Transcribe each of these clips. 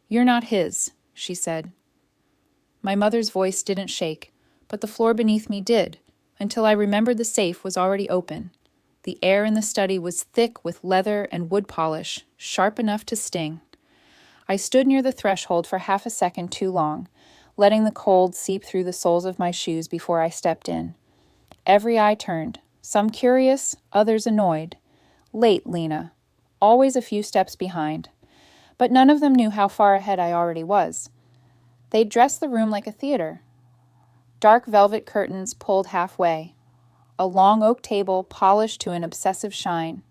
"You're not his," she said. My mother's voice didn't shake, but the floor beneath me did, until I remembered the safe was already open. The air in the study was thick with leather and wood polish, sharp enough to sting. I stood near the threshold for half a second too long, letting the cold seep through the soles of my shoes before I stepped in. Every eye turned, some curious, others annoyed. Late, Lena. Always a few steps behind. But none of them knew how far ahead I already was. They'd dressed the room like a theater. Dark velvet curtains pulled halfway. A long oak table polished to an obsessive shine.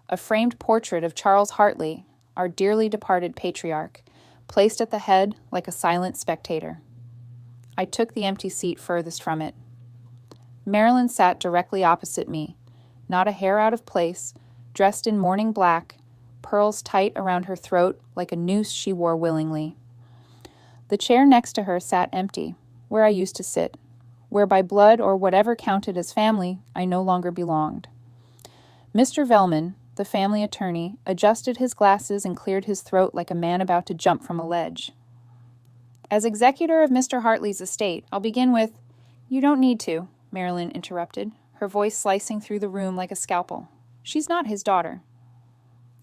A framed portrait of Charles Hartley, our dearly departed patriarch, placed at the head like a silent spectator. I took the empty seat furthest from it. Marilyn sat directly opposite me, not a hair out of place, dressed in morning black, pearls tight around her throat like a noose she wore willingly. The chair next to her sat empty, where I used to sit, where by blood or whatever counted as family I no longer belonged. Mr. Velman, the family attorney, adjusted his glasses and cleared his throat like a man about to jump from a ledge. "As executor of Mr. Hartley's estate, I'll begin with—" "You don't need to," Marilyn interrupted, her voice slicing through the room like a scalpel. "She's not his daughter."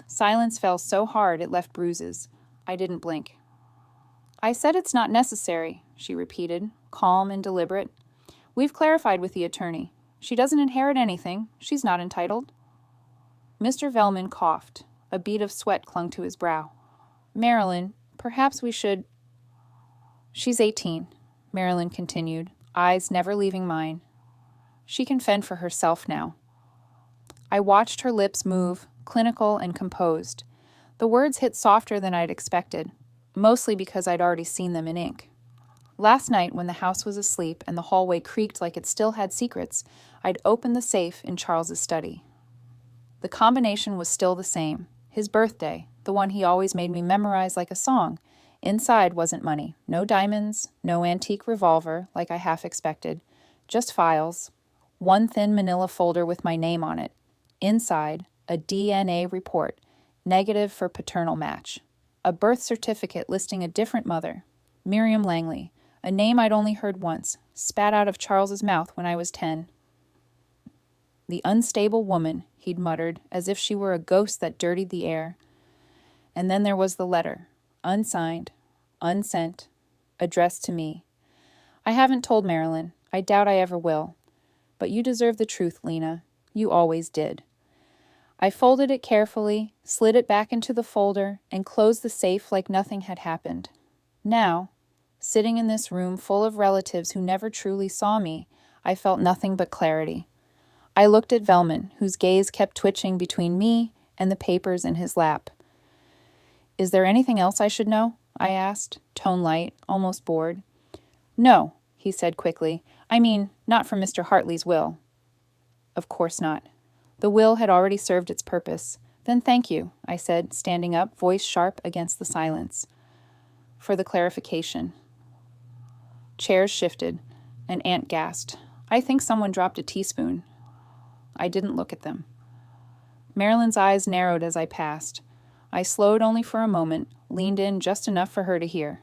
Silence fell so hard it left bruises. I didn't blink. "I said it's not necessary," she repeated, calm and deliberate. "We've clarified with the attorney. She doesn't inherit anything. She's not entitled." Mr. Velman coughed. A bead of sweat clung to his brow. "Marilyn, perhaps we should—" "She's 18, Marilyn continued, eyes never leaving mine. "She can fend for herself now." I watched her lips move, clinical and composed. The words hit softer than I'd expected, mostly because I'd already seen them in ink. Last night, when the house was asleep and the hallway creaked like it still had secrets, I'd opened the safe in Charles's study. The combination was still the same. His birthday, the one he always made me memorize like a song. Inside wasn't money. No diamonds, no antique revolver, like I half expected. Just files. One thin manila folder with my name on it. Inside, a DNA report, negative for paternal match. A birth certificate listing a different mother, Miriam Langley, a name I'd only heard once, spat out of Charles's mouth when I was 10. "The unstable woman," he'd muttered, as if she were a ghost that dirtied the air. And then there was the letter, unsigned, unsent, addressed to me. I haven't told Marilyn. I doubt I ever will. But you deserve the truth, Lena. You always did. I folded it carefully, slid it back into the folder, and closed the safe like nothing had happened. Now, sitting in this room full of relatives who never truly saw me, I felt nothing but clarity. I looked at Velman, whose gaze kept twitching between me and the papers in his lap. "Is there anything else I should know?" I asked, tone light, almost bored. "No," he said quickly. "I mean, not from Mr. Hartley's will." Of course not. The will had already served its purpose. "Then thank you," I said, standing up, voice sharp against the silence. "For the clarification." Chairs shifted. An aunt gasped. "I think someone dropped a teaspoon." I didn't look at them. Marilyn's eyes narrowed as I passed. I slowed only for a moment, leaned in just enough for her to hear.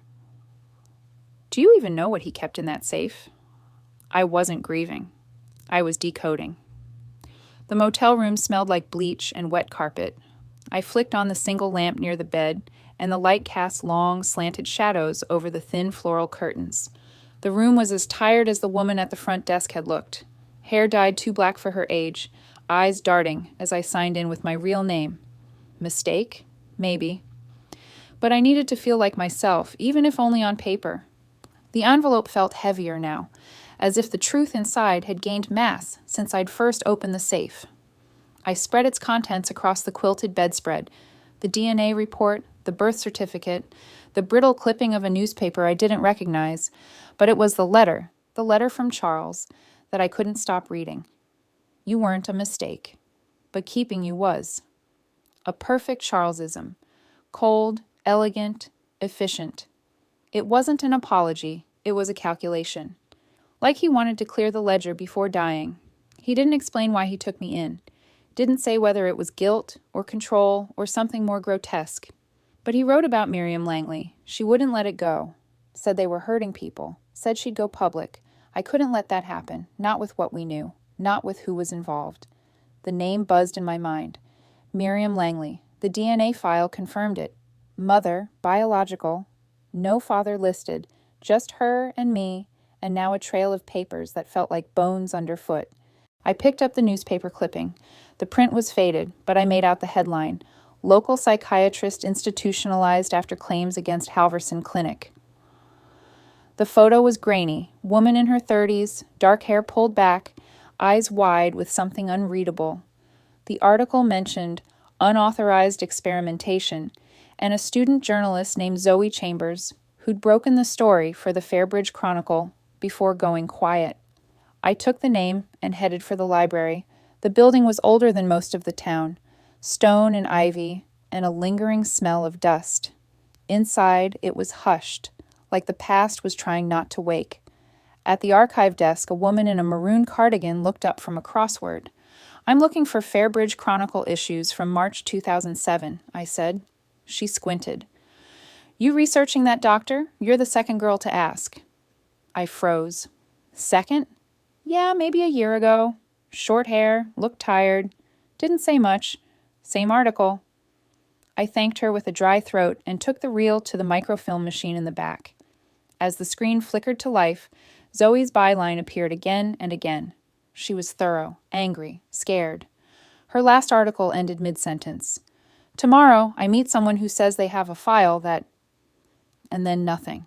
"Do you even know what he kept in that safe?" I wasn't grieving. I was decoding. The motel room smelled like bleach and wet carpet. I flicked on the single lamp near the bed, and the light cast long, slanted shadows over the thin floral curtains. The room was as tired as the woman at the front desk had looked. Hair dyed too black for her age, eyes darting as I signed in with my real name. Mistake? Maybe. But I needed to feel like myself, even if only on paper. The envelope felt heavier now, as if the truth inside had gained mass since I'd first opened the safe. I spread its contents across the quilted bedspread, the DNA report, the birth certificate, the brittle clipping of a newspaper I didn't recognize, but it was the letter from Charles, that I couldn't stop reading. You weren't a mistake, but keeping you was. A perfect Charlesism. Cold, elegant, efficient. It wasn't an apology, it was a calculation. Like he wanted to clear the ledger before dying. He didn't explain why he took me in. Didn't say whether it was guilt or control or something more grotesque. But he wrote about Miriam Langley. She wouldn't let it go. Said they were hurting people. Said she'd go public. I couldn't let that happen. Not with what we knew. Not with who was involved. The name buzzed in my mind. Miriam Langley. The DNA file confirmed it. Mother, biological, no father listed, just her and me, and now a trail of papers that felt like bones underfoot. I picked up the newspaper clipping. The print was faded, but I made out the headline, Local Psychiatrist Institutionalized After Claims Against Halverson Clinic. The photo was grainy, woman in her 30s, dark hair pulled back, eyes wide with something unreadable. The article mentioned unauthorized experimentation and a student journalist named Zoe Chambers, who'd broken the story for the Fairbridge Chronicle before going quiet. I took the name and headed for the library. The building was older than most of the town, stone and ivy, and a lingering smell of dust. Inside, it was hushed, like the past was trying not to wake. At the archive desk, a woman in a maroon cardigan looked up from a crossword. I'm looking for Fairbridge Chronicle issues from March 2007, I said. She squinted. You researching that doctor? You're the second girl to ask. I froze. Second? Yeah, maybe a year ago. Short hair, looked tired. Didn't say much. Same article. I thanked her with a dry throat and took the reel to the microfilm machine in the back. As the screen flickered to life, Zoe's byline appeared again and again. She was thorough, angry, scared. Her last article ended mid-sentence. Tomorrow, I meet someone who says they have a file that... And then nothing.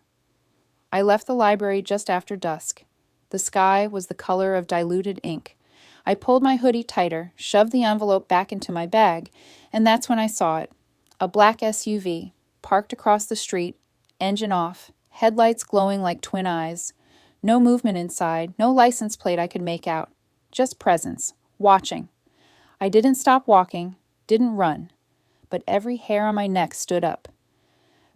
I left the library just after dusk. The sky was the color of diluted ink. I pulled my hoodie tighter, shoved the envelope back into my bag, and that's when I saw it. A black SUV, parked across the street, engine off, headlights glowing like twin eyes. No movement inside, no license plate I could make out. Just presence, watching. I didn't stop walking, didn't run, but every hair on my neck stood up.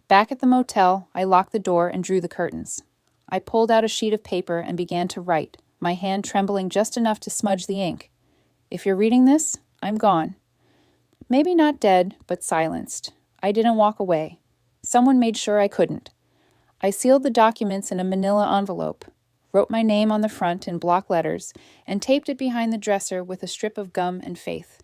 Back at the motel, I locked the door and drew the curtains. I pulled out a sheet of paper and began to write, my hand trembling just enough to smudge the ink. If you're reading this, I'm gone. Maybe not dead, but silenced. I didn't walk away. Someone made sure I couldn't. I sealed the documents in a manila envelope, wrote my name on the front in block letters, and taped it behind the dresser with a strip of gum and faith.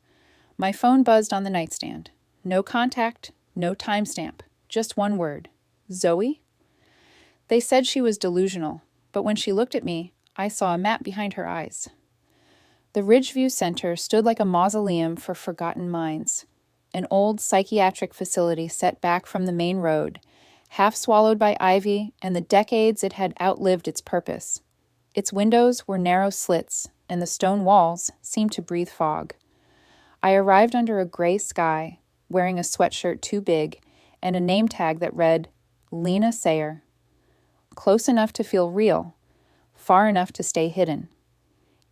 My phone buzzed on the nightstand. No contact, no timestamp, just one word. Zoe? They said she was delusional, but when she looked at me, I saw a map behind her eyes. The Ridgeview Center stood like a mausoleum for forgotten minds, an old psychiatric facility set back from the main road, half swallowed by ivy and the decades it had outlived its purpose. Its windows were narrow slits, and the stone walls seemed to breathe fog. I arrived under a gray sky, wearing a sweatshirt too big, and a name tag that read, Lena Sayer. Close enough to feel real, far enough to stay hidden.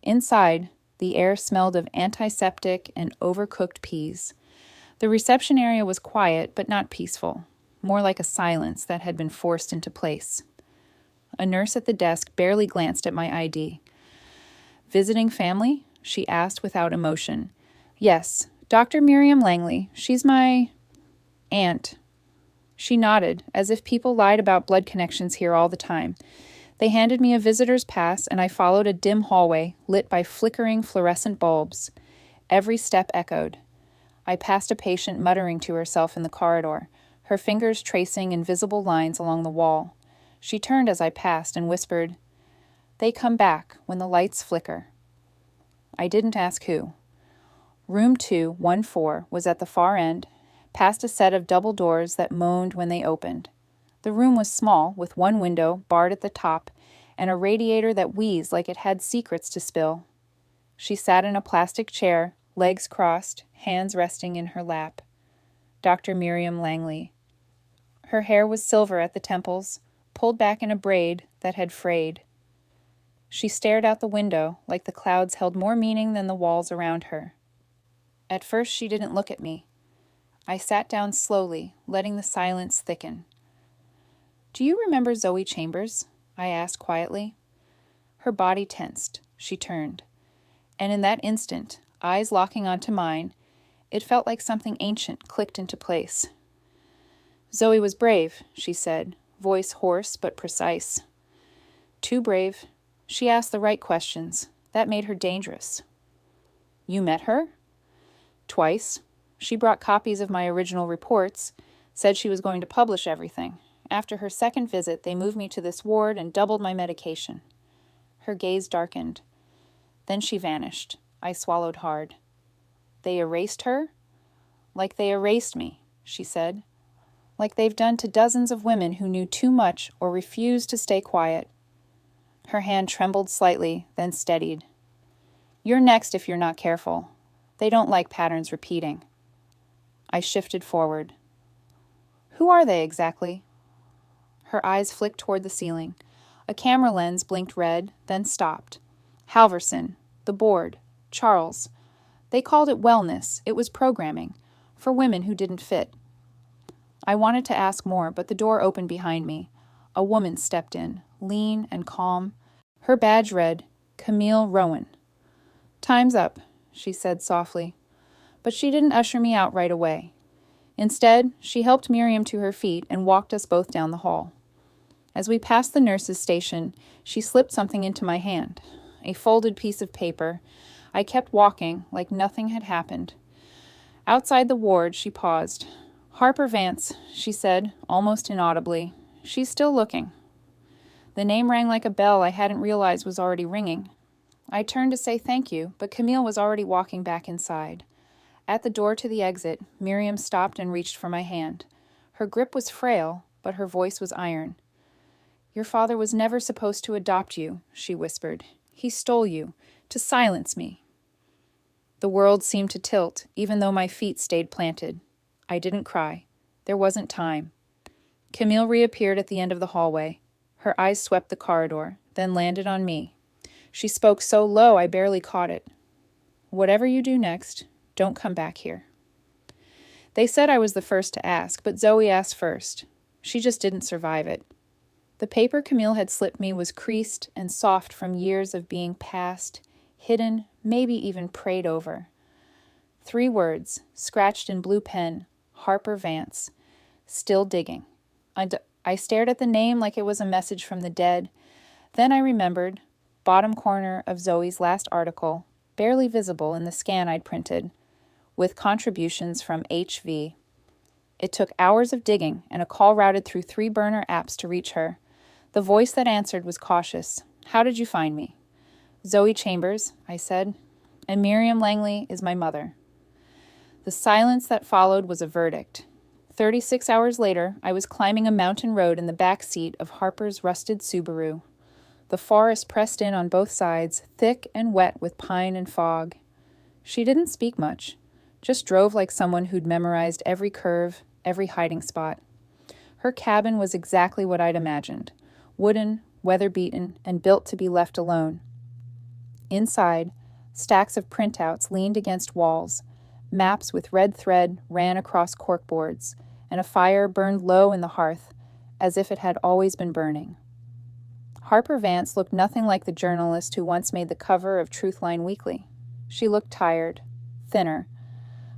Inside, the air smelled of antiseptic and overcooked peas. The reception area was quiet, but not peaceful, more like a silence that had been forced into place. A nurse at the desk barely glanced at my ID. Visiting family? She asked without emotion. Yes, Dr. Miriam Langley. She's my aunt. She nodded, as if people lied about blood connections here all the time. They handed me a visitor's pass, and I followed a dim hallway lit by flickering fluorescent bulbs. Every step echoed. I passed a patient muttering to herself in the corridor, her fingers tracing invisible lines along the wall. She turned as I passed and whispered, They come back when the lights flicker. I didn't ask who. Room 214 was at the far end, past a set of double doors that moaned when they opened. The room was small, with one window barred at the top and a radiator that wheezed like it had secrets to spill. She sat in a plastic chair, legs crossed, hands resting in her lap. Dr. Miriam Langley. Her hair was silver at the temples, pulled back in a braid that had frayed. She stared out the window like the clouds held more meaning than the walls around her. At first she didn't look at me. I sat down slowly, letting the silence thicken. Do you remember Zoe Chambers? I asked quietly. Her body tensed. She turned. And in that instant, eyes locking onto mine, it felt like something ancient clicked into place. Zoe was brave, she said, voice hoarse but precise. Too brave. She asked the right questions. That made her dangerous. You met her? Twice. She brought copies of my original reports, said she was going to publish everything. After her second visit, they moved me to this ward and doubled my medication. Her gaze darkened. Then she vanished. I swallowed hard. They erased her? Like they erased me, she said. Like they've done to dozens of women who knew too much or refused to stay quiet. Her hand trembled slightly, then steadied. You're next if you're not careful. They don't like patterns repeating. I shifted forward. Who are they exactly? Her eyes flicked toward the ceiling. A camera lens blinked red, then stopped. Halverson, the board, Charles. They called it wellness. It was programming, for women who didn't fit. I wanted to ask more, but the door opened behind me. A woman stepped in, lean and calm. Her badge read, Camille Rowan. Time's up, she said softly. But she didn't usher me out right away. Instead, she helped Miriam to her feet and walked us both down the hall. As we passed the nurse's station, she slipped something into my hand, a folded piece of paper. I kept walking like nothing had happened. Outside the ward, she paused. Harper Vance, she said, almost inaudibly. She's still looking. The name rang like a bell I hadn't realized was already ringing. I turned to say thank you, but Camille was already walking back inside. At the door to the exit, Miriam stopped and reached for my hand. Her grip was frail, but her voice was iron. Your father was never supposed to adopt you, she whispered. He stole you, to silence me. The world seemed to tilt, even though my feet stayed planted. I didn't cry. There wasn't time. Camille reappeared at the end of the hallway. Her eyes swept the corridor, then landed on me. She spoke so low I barely caught it. Whatever you do next, don't come back here. They said I was the first to ask, but Zoe asked first. She just didn't survive it. The paper Camille had slipped me was creased and soft from years of being passed, hidden, maybe even prayed over. 3 words, scratched in blue pen, Harper Vance. Still digging. I stared at the name like it was a message from the dead. Then I remembered, bottom corner of Zoe's last article, barely visible in the scan I'd printed, with contributions from HV. It took hours of digging and a call routed through 3 burner apps to reach her. The voice that answered was cautious. How did you find me? Zoe Chambers, I said, and Miriam Langley is my mother. The silence that followed was a verdict. 36 hours later, I was climbing a mountain road in the back seat of Harper's rusted Subaru. The forest pressed in on both sides, thick and wet with pine and fog. She didn't speak much, just drove like someone who'd memorized every curve, every hiding spot. Her cabin was exactly what I'd imagined. Wooden, weather-beaten, and built to be left alone. Inside, stacks of printouts leaned against walls. Maps with red thread ran across corkboards, and a fire burned low in the hearth, as if it had always been burning. Harper Vance looked nothing like the journalist who once made the cover of Truthline Weekly. She looked tired, thinner,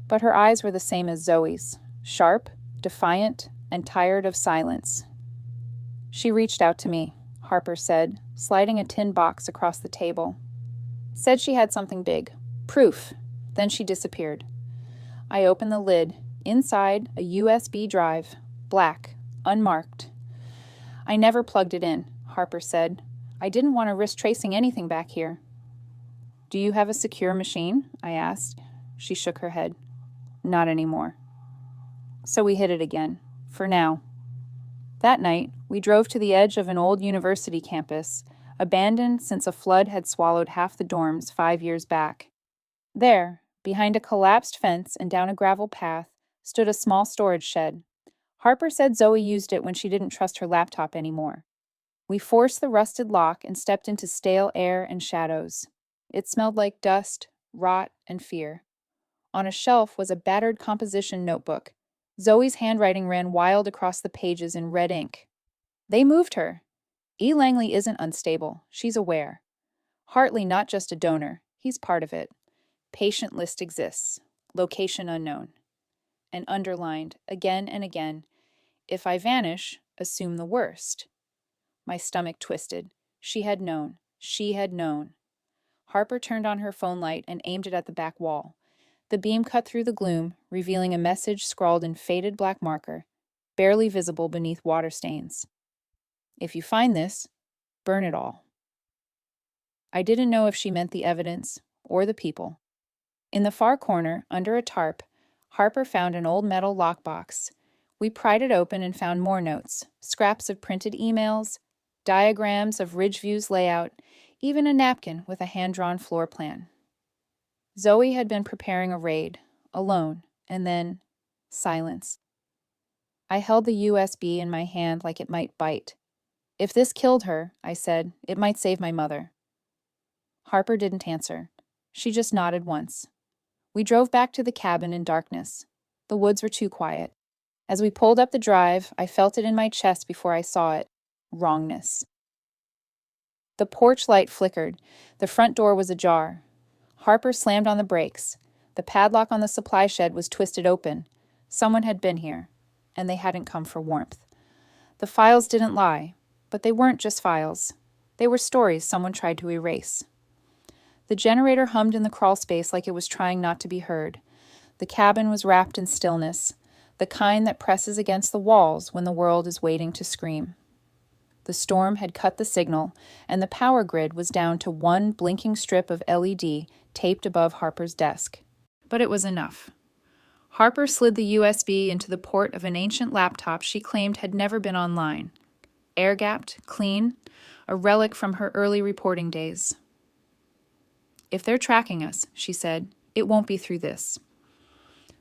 but her eyes were the same as Zoe's, sharp, defiant, and tired of silence. She reached out to me, Harper said, sliding a tin box across the table. Said she had something big. Proof. Then she disappeared. I opened the lid. Inside, a USB drive. Black. Unmarked. I never plugged it in, Harper said. I didn't want to risk tracing anything back here. Do you have a secure machine? I asked. She shook her head. Not anymore. So we hid it again. For now. That night, we drove to the edge of an old university campus, abandoned since a flood had swallowed half the dorms 5 years back. There, behind a collapsed fence and down a gravel path, stood a small storage shed. Harper said Zoe used it when she didn't trust her laptop anymore. We forced the rusted lock and stepped into stale air and shadows. It smelled like dust, rot, and fear. On a shelf was a battered composition notebook. Zoe's handwriting ran wild across the pages in red ink. They moved her. E. Langley isn't unstable. She's aware. Hartley not just a donor. He's part of it. Patient list exists. Location unknown. And underlined, again and again, If I vanish, assume the worst. My stomach twisted. She had known. She had known. Harper turned on her phone light and aimed it at the back wall. The beam cut through the gloom, revealing a message scrawled in faded black marker, barely visible beneath water stains. If you find this, burn it all. I didn't know if she meant the evidence or the people. In the far corner, under a tarp, Harper found an old metal lockbox. We pried it open and found more notes, scraps of printed emails, diagrams of Ridgeview's layout, even a napkin with a hand-drawn floor plan. Zoe had been preparing a raid, alone, and then silence. I held the USB in my hand like it might bite. If this killed her, I said, it might save my mother. Harper didn't answer. She just nodded once. We drove back to the cabin in darkness. The woods were too quiet. As we pulled up the drive, I felt it in my chest before I saw it. Wrongness. The porch light flickered. The front door was ajar. Harper slammed on the brakes. The padlock on the supply shed was twisted open. Someone had been here, and they hadn't come for warmth. The files didn't lie, but they weren't just files. They were stories someone tried to erase. The generator hummed in the crawl space like it was trying not to be heard. The cabin was wrapped in stillness, the kind that presses against the walls when the world is waiting to scream. The storm had cut the signal, and the power grid was down to one blinking strip of LED taped above Harper's desk. But it was enough. Harper slid the USB into the port of an ancient laptop she claimed had never been online. Air-gapped, clean, a relic from her early reporting days. If they're tracking us, she said, it won't be through this.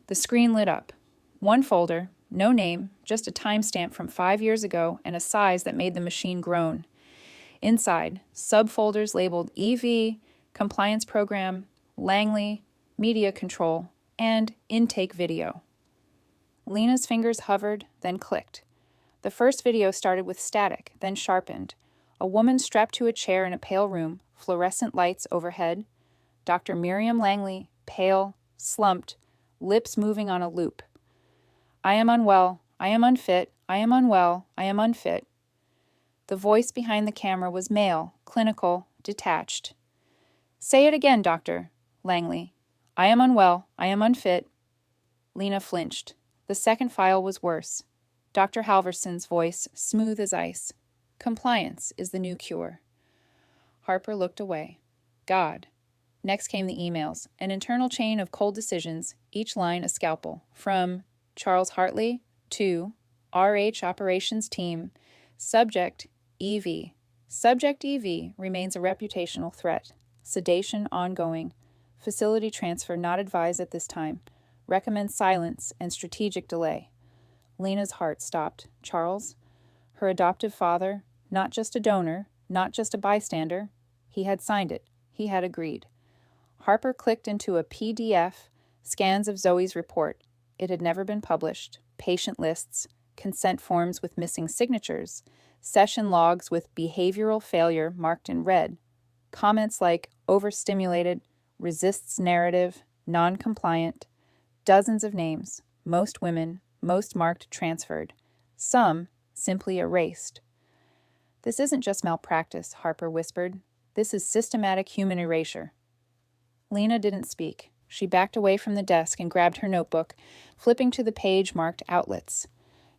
The screen lit up. One folder, no name, just a timestamp from 5 years ago and a size that made the machine groan. Inside, subfolders labeled EV, Compliance Program, Langley, Media Control, and Intake Video. Lena's fingers hovered, then clicked. The first video started with static, then sharpened. A woman strapped to a chair in a pale room, fluorescent lights overhead. Dr. Miriam Langley, pale, slumped, lips moving on a loop. I am unwell. I am unfit. I am unwell. I am unfit. The voice behind the camera was male, clinical, detached. Say it again, Doctor. Langley. I am unwell. I am unfit. Lena flinched. The second file was worse. Dr. Halverson's voice, smooth as ice. Compliance is the new cure. Harper looked away. God. Next came the emails, an internal chain of cold decisions, each line a scalpel, from Charles Hartley to RH Operations Team, Subject EV. Subject EV remains a reputational threat. Sedation ongoing. Facility transfer not advised at this time. Recommend silence and strategic delay. Lena's heart stopped. Charles, her adoptive father, not just a donor, not just a bystander. He had signed it. He had agreed. Harper clicked into a PDF, scans of Zoe's report. It had never been published. Patient lists, consent forms with missing signatures, session logs with behavioral failure marked in red, comments like overstimulated, resists narrative, non-compliant, dozens of names, most women, most marked transferred, some simply erased. This isn't just malpractice, Harper whispered. This is systematic human erasure. Lena didn't speak. She backed away from the desk and grabbed her notebook, flipping to the page marked Outlets.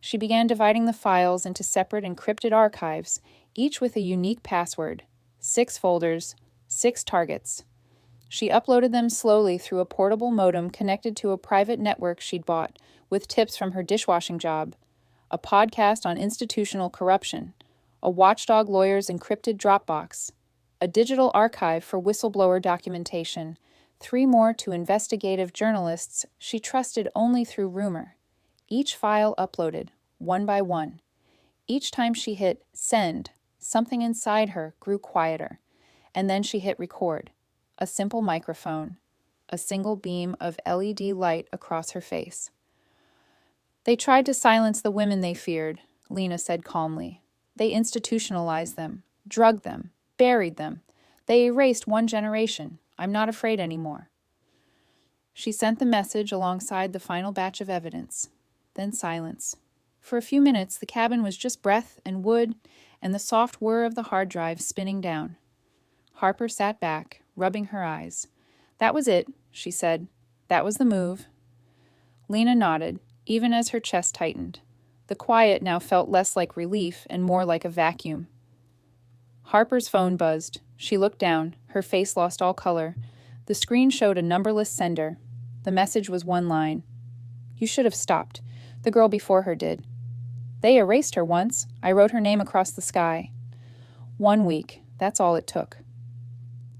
She began dividing the files into separate encrypted archives, each with a unique password. 6 folders, 6 targets. She uploaded them slowly through a portable modem connected to a private network she'd bought, with tips from her dishwashing job, a podcast on institutional corruption, a watchdog lawyer's encrypted Dropbox, a digital archive for whistleblower documentation, 3 more to investigative journalists she trusted only through rumor. Each file uploaded, one by one. Each time she hit send, something inside her grew quieter, and then she hit record. A simple microphone, a single beam of LED light across her face. They tried to silence the women they feared, Lena said calmly. They institutionalized them, drugged them, buried them. They erased one generation. I'm not afraid anymore. She sent the message alongside the final batch of evidence. Then silence. For a few minutes, the cabin was just breath and wood and the soft whir of the hard drive spinning down. Harper sat back, rubbing her eyes. "That was it," she said. "That was the move." Lena nodded, even as her chest tightened. The quiet now felt less like relief and more like a vacuum. Harper's phone buzzed. She looked down. Her face lost all color. The screen showed a numberless sender. The message was one line. "You should have stopped. The girl before her did. They erased her once. I wrote her name across the sky." 1 week. That's all it took.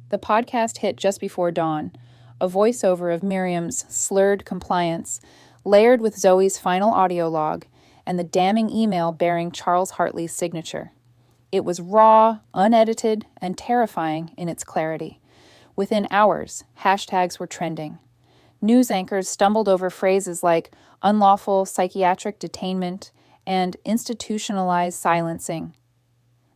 The podcast hit just before dawn, a voiceover of Miriam's slurred compliance, layered with Zoe's final audio log, and the damning email bearing Charles Hartley's signature. It was raw, unedited, and terrifying in its clarity. Within hours, hashtags were trending. News anchors stumbled over phrases like unlawful psychiatric detainment and institutionalized silencing.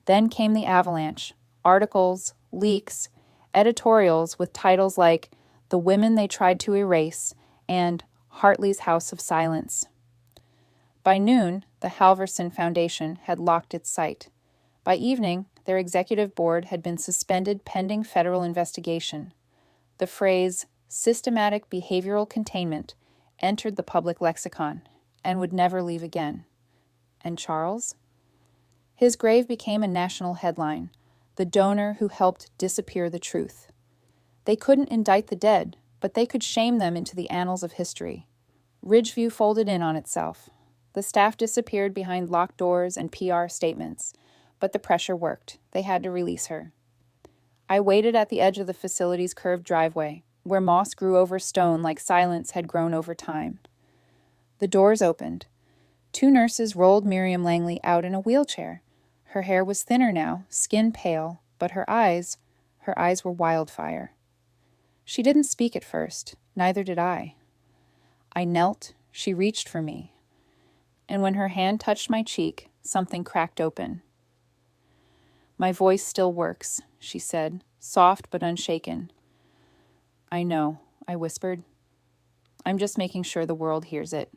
Then came the avalanche: articles, leaks, editorials with titles like "The Women They Tried to Erase" and "Hartley's House of Silence." By noon, the Halverson Foundation had locked its site. By evening, their executive board had been suspended pending federal investigation. The phrase "systematic behavioral containment" entered the public lexicon and would never leave again. And Charles? His grave became a national headline, the donor who helped disappear the truth. They couldn't indict the dead, but they could shame them into the annals of history. Ridgeview folded in on itself. The staff disappeared behind locked doors and PR statements, but the pressure worked. They had to release her. I waited at the edge of the facility's curved driveway, where moss grew over stone like silence had grown over time. The doors opened. 2 nurses rolled Miriam Langley out in a wheelchair. Her hair was thinner now, skin pale, but her eyes were wildfire. She didn't speak at first, neither did I. I knelt, she reached for me, and when her hand touched my cheek, something cracked open. "My voice still works," she said, soft but unshaken. "I know," I whispered. "I'm just making sure the world hears it."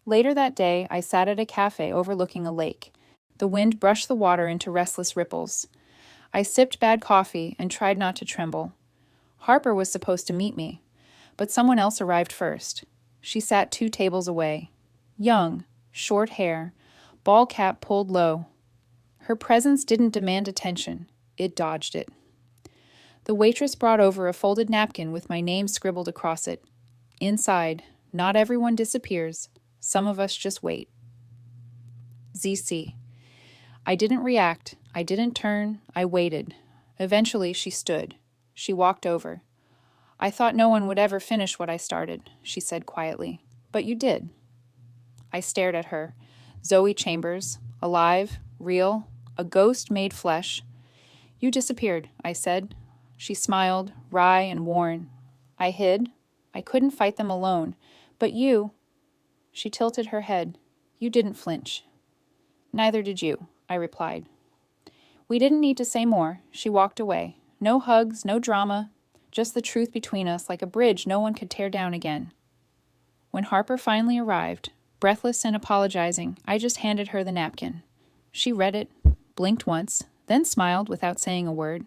Later that day, I sat at a cafe overlooking a lake. The wind brushed the water into restless ripples. I sipped bad coffee and tried not to tremble. Harper was supposed to meet me, but someone else arrived first. She sat 2 tables away. Young, short hair, ball cap pulled low. Her presence didn't demand attention. It dodged it. The waitress brought over a folded napkin with my name scribbled across it. Inside, "Not everyone disappears. Some of us just wait. ZC." I didn't react. I didn't turn. I waited. Eventually, she stood. She walked over. "I thought no one would ever finish what I started," she said quietly. "But you did." I stared at her. Zoe Chambers, alive, real, a ghost made flesh. "You disappeared," I said. She smiled, wry and worn. "I hid. I couldn't fight them alone. But you—" She tilted her head. "You didn't flinch." "Neither did you," I replied. We didn't need to say more. She walked away. No hugs, no drama, just the truth between us like a bridge no one could tear down again. When Harper finally arrived, breathless and apologizing, I just handed her the napkin. She read it, blinked once, then smiled without saying a word.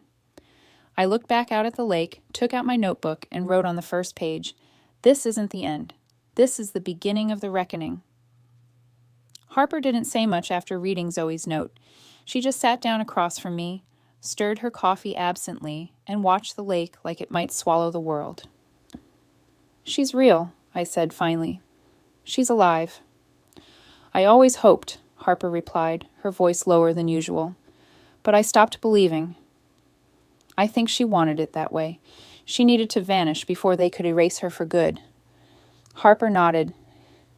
I looked back out at the lake, took out my notebook, and wrote on the first page, "This isn't the end. This is the beginning of the reckoning." Harper didn't say much after reading Zoe's note. She just sat down across from me, stirred her coffee absently, and watched the lake like it might swallow the world. "She's real," I said finally. "She's alive." "I always hoped," Harper replied, her voice lower than usual. "But I stopped believing. I think she wanted it that way. She needed to vanish before they could erase her for good." Harper nodded.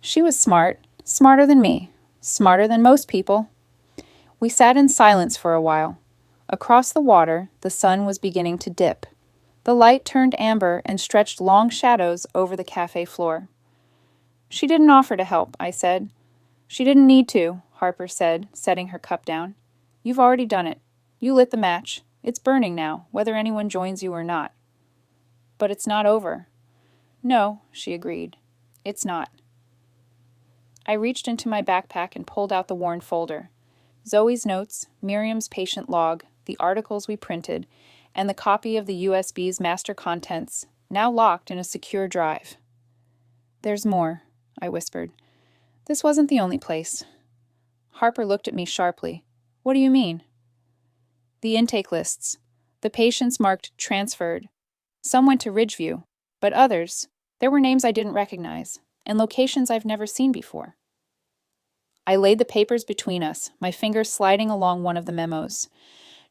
"She was smart, smarter than me, smarter than most people." We sat in silence for a while. Across the water, the sun was beginning to dip. The light turned amber and stretched long shadows over the cafe floor. "She didn't offer to help," I said. "She didn't need to," Harper said, setting her cup down. "You've already done it. You lit the match. It's burning now, whether anyone joins you or not." "But it's not over." "No," she agreed. "It's not." I reached into my backpack and pulled out the worn folder. Zoe's notes, Miriam's patient log, the articles we printed, and the copy of the USB's master contents, now locked in a secure drive. "There's more," I whispered. "This wasn't the only place." Harper looked at me sharply. "What do you mean?" "The intake lists. The patients marked transferred. Some went to Ridgeview, but others, there were names I didn't recognize, and locations I've never seen before." I laid the papers between us, my fingers sliding along one of the memos.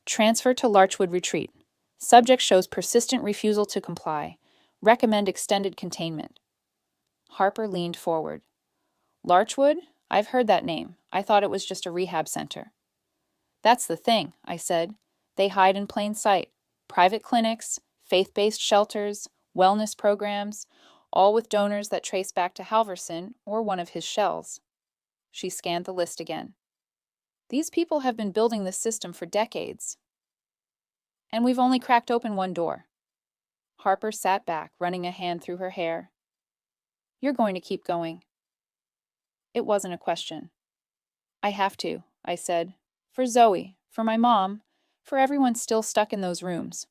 "Transfer to Larchwood Retreat. Subject shows persistent refusal to comply. Recommend extended containment." Harper leaned forward. "Larchwood? I've heard that name. I thought it was just a rehab center." "That's the thing," I said. "They hide in plain sight. Private clinics, faith-based shelters, wellness programs, all with donors that trace back to Halverson or one of his shells." She scanned the list again. "These people have been building this system for decades. And we've only cracked open one door." Harper sat back, running a hand through her hair. "You're going to keep going." It wasn't a question. "I have to," I said. "For Zoe, for my mom, for everyone still stuck in those rooms."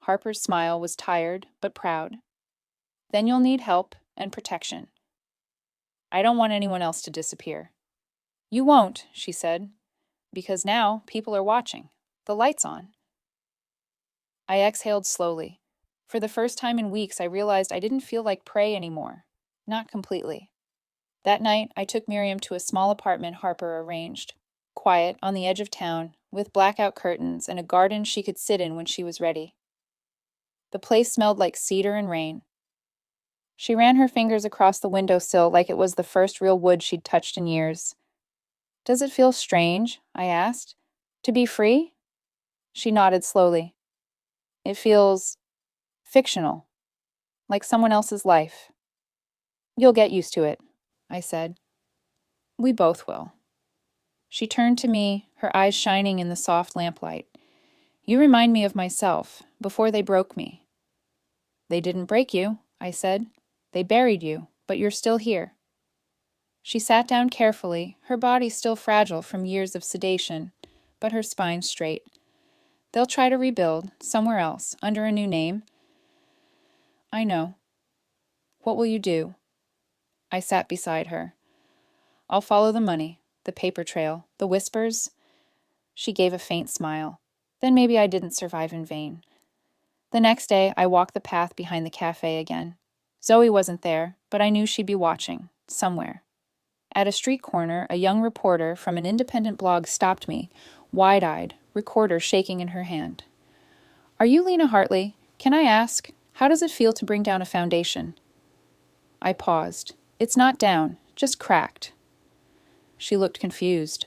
Harper's smile was tired, but proud. "Then you'll need help and protection. I don't want anyone else to disappear." "You won't," she said, "because now people are watching. The light's on." I exhaled slowly. For the first time in weeks, I realized I didn't feel like prey anymore. Not completely. That night, I took Miriam to a small apartment Harper arranged. Quiet, on the edge of town, with blackout curtains and a garden she could sit in when she was ready. The place smelled like cedar and rain. She ran her fingers across the windowsill like it was the first real wood she'd touched in years. "Does it feel strange?" I asked. "To be free?" She nodded slowly. "It feels fictional, like someone else's life." "You'll get used to it," I said. "We both will." She turned to me, her eyes shining in the soft lamplight. "You remind me of myself, before they broke me." "They didn't break you," I said. "They buried you, but you're still here." She sat down carefully, her body still fragile from years of sedation, but her spine straight. "They'll try to rebuild, somewhere else, under a new name." "I know." "What will you do?" I sat beside her. "I'll follow the money, the paper trail, the whispers." She gave a faint smile. "Then maybe I didn't survive in vain." The next day, I walked the path behind the cafe again. Zoe wasn't there, but I knew she'd be watching, somewhere. At a street corner, a young reporter from an independent blog stopped me, wide-eyed, recorder shaking in her hand. "Are you Lena Hartley? Can I ask, how does it feel to bring down a foundation?" I paused. "It's not down, just cracked." She looked confused.